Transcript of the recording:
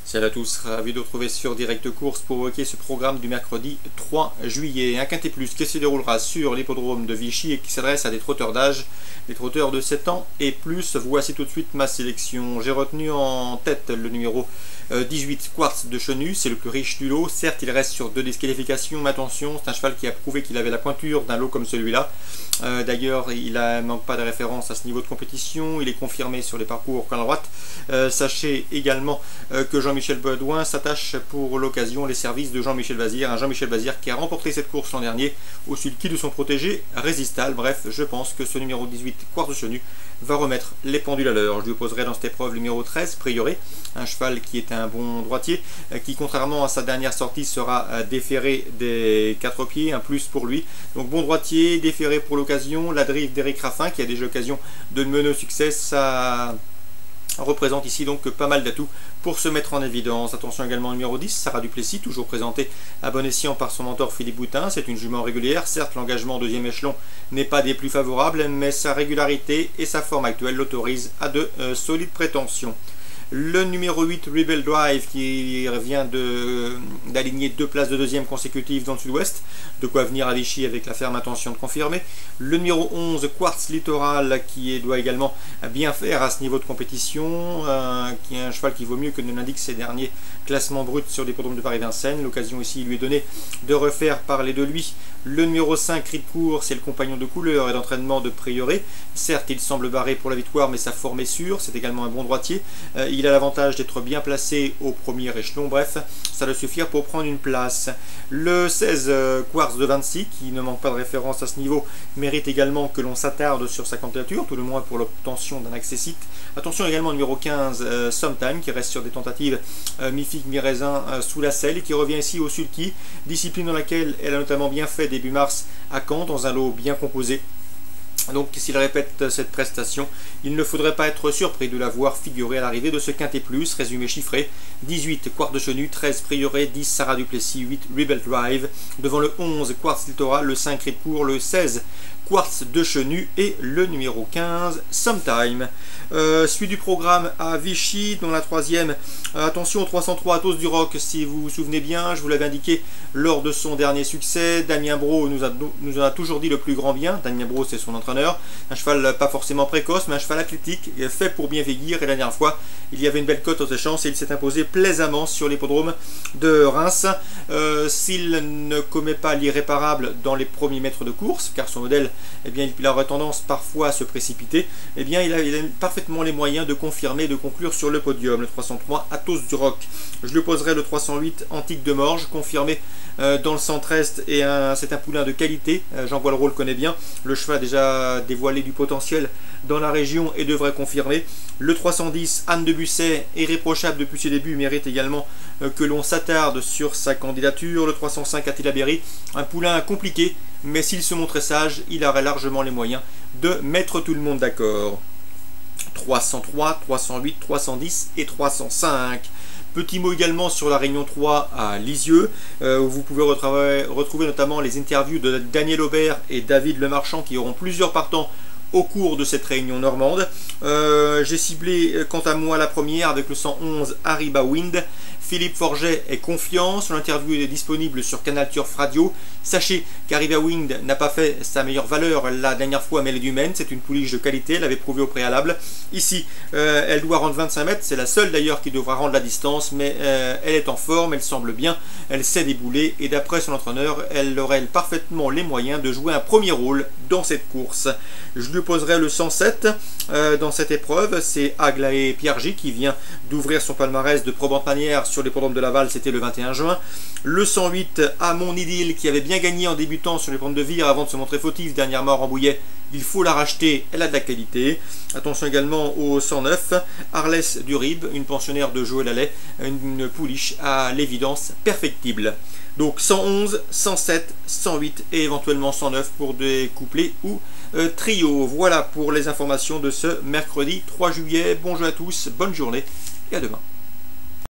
Salut à tous, ravi de vous retrouver sur Direct Course pour évoquer ce programme du mercredi 3 juillet. Un quintet plus qui se déroulera sur l'hippodrome de Vichy et qui s'adresse à des trotteurs d'âge, des trotteurs de 7 ans et plus. Voici tout de suite ma sélection. J'ai retenu en tête le numéro 18 Quartz de Chenu, c'est le plus riche du lot. Certes, il reste sur 2 disqualifications, mais attention, c'est un cheval qui a prouvé qu'il avait la pointure d'un lot comme celui-là. D'ailleurs, il ne manque pas de référence à ce niveau de compétition, il est confirmé sur les parcours côte droite. Sachez également que Jean-Michel Baudouin s'attache pour l'occasion les services de Jean-Michel Bazir, un Jean-Michel Bazir qui a remporté cette course l'an dernier au sulky de son protégé Résistal. Bref, je pense que ce numéro 18 Quartz de Chenu va remettre les pendules à l'heure. Je lui opposerai dans cette épreuve le numéro 13 Prioré, un cheval qui est un bon droitier, qui contrairement à sa dernière sortie sera déféré des 4 pieds, un plus pour lui. Donc bon droitier, déféré pour l'occasion. La drive d'Éric Raffin qui a déjà l'occasion de le mener au succès, ça représente ici donc pas mal d'atouts pour se mettre en évidence. Attention également au numéro 10, Sarah Duplessis, toujours présenté à bon escient par son mentor Philippe Boutin. C'est une jument régulière, certes l'engagement au deuxième échelon n'est pas des plus favorables, mais sa régularité et sa forme actuelle l'autorisent à de solides prétentions. Le numéro 8, Rebel Drive, qui vient d'aligner 2 places de deuxième consécutives dans le sud-ouest, de quoi venir à Vichy avec la ferme intention de confirmer. Le numéro 11, Quartz Littoral, qui doit également bien faire à ce niveau de compétition, qui est un cheval qui vaut mieux que ne l'indiquent ses derniers classements bruts sur l'hippodrome de Paris-Vincennes. L'occasion ici lui est donnée de refaire parler de lui. Le numéro 5, Ricourt, c'est le compagnon de couleur et d'entraînement de Prioré. Certes, il semble barré pour la victoire, mais sa forme est sûre. C'est également un bon droitier. Il a l'avantage d'être bien placé au premier échelon. Bref, ça doit suffire pour prendre une place. Le 16, Quartz de Vinci, qui ne manque pas de référence à ce niveau, mérite également que l'on s'attarde sur sa candidature, tout le moins pour l'obtention d'un accessite. Attention également au numéro 15, Sometime, qui reste sur des tentatives mi-figue, mi-raisin sous la selle, et qui revient ici au sulky, discipline dans laquelle elle a notamment bien fait début mars à Caen, dans un lot bien composé. Donc s'il répète cette prestation, il ne faudrait pas être surpris de la voir figurer à l'arrivée de ce quintet plus. Résumé chiffré: 18 Quartz de Chenu, 13 Prioré, 10 Sarah Duplessis, 8 Rebel Drive, devant le 11 Quartz Littoral, le 5 Ricourt, le 16 Quartz de Chenu et le numéro 15 Sometime. Suite du programme à Vichy, dans la troisième, attention au 303 Athos du Roc. Si vous vous souvenez bien, je vous l'avais indiqué lors de son dernier succès, Damien Brault nous en a toujours dit le plus grand bien. Damien Brault, c'est son entraîneur, un cheval pas forcément précoce, mais un cheval athlétique, fait pour bien vieillir, et la dernière fois il y avait une belle cote aux échéances et il s'est imposé plaisamment sur l'hippodrome de Reims. S'il ne commet pas l'irréparable dans les premiers mètres de course, car son modèle, eh bien, il aurait tendance parfois à se précipiter, eh bien, il a parfaitement les moyens de confirmer, de conclure sur le podium. Le 303 Athos du Roc. Je lui opposerai le 308 Antique de Morges, confirmé dans le centre-est, et c'est un poulain de qualité. Jean Boileau le connaît bien. Le cheval a déjà dévoilé du potentiel dans la région et devrait confirmer. Le 310 Anne de Busset, irréprochable depuis ses débuts, mérite également que l'on s'attarde sur sa candidature. Le 305 Attila Berry, un poulain compliqué, mais s'il se montrait sage, il aurait largement les moyens de mettre tout le monde d'accord. 303, 308, 310 et 305. Petit mot également sur la Réunion 3 à Lisieux, où vous pouvez retrouver notamment les interviews de Daniel Aubert et David Lemarchand, qui auront plusieurs partants au cours de cette réunion normande. J'ai ciblé quant à moi la première avec le 111 Ariba Wind. Philippe Forget est confiant, son interview est disponible sur Canal Turf Radio. Sachez qu'Ariba Wind n'a pas fait sa meilleure valeur la dernière fois, mais elle est humaine, c'est une pouliche de qualité, elle l'avait prouvé au préalable. Ici, elle doit rendre 25 mètres, c'est la seule d'ailleurs qui devra rendre la distance, mais elle est en forme, elle semble bien, elle sait débouler, et d'après son entraîneur, elle aurait parfaitement les moyens de jouer un premier rôle dans cette course. Je lui poserai le 107 dans cette épreuve, c'est Aglaé Piergi qui vient d'ouvrir son palmarès de probante manière sur l'hippodrome de Laval, c'était le 21 juin. Le 108 à Mon Idylle, qui avait bien gagné en débutant sur les pentes de Vire avant de se montrer fautif dernièrement à Rambouillet. Il faut la racheter, elle a de la qualité. Attention également au 109 Arlès Durib, une pensionnaire de Joël Allais, une pouliche à l'évidence perfectible. Donc 111, 107, 108 et éventuellement 109 pour des couplets ou trios. Voilà pour les informations de ce mercredi 3 juillet. Bonjour à tous, bonne journée et à demain.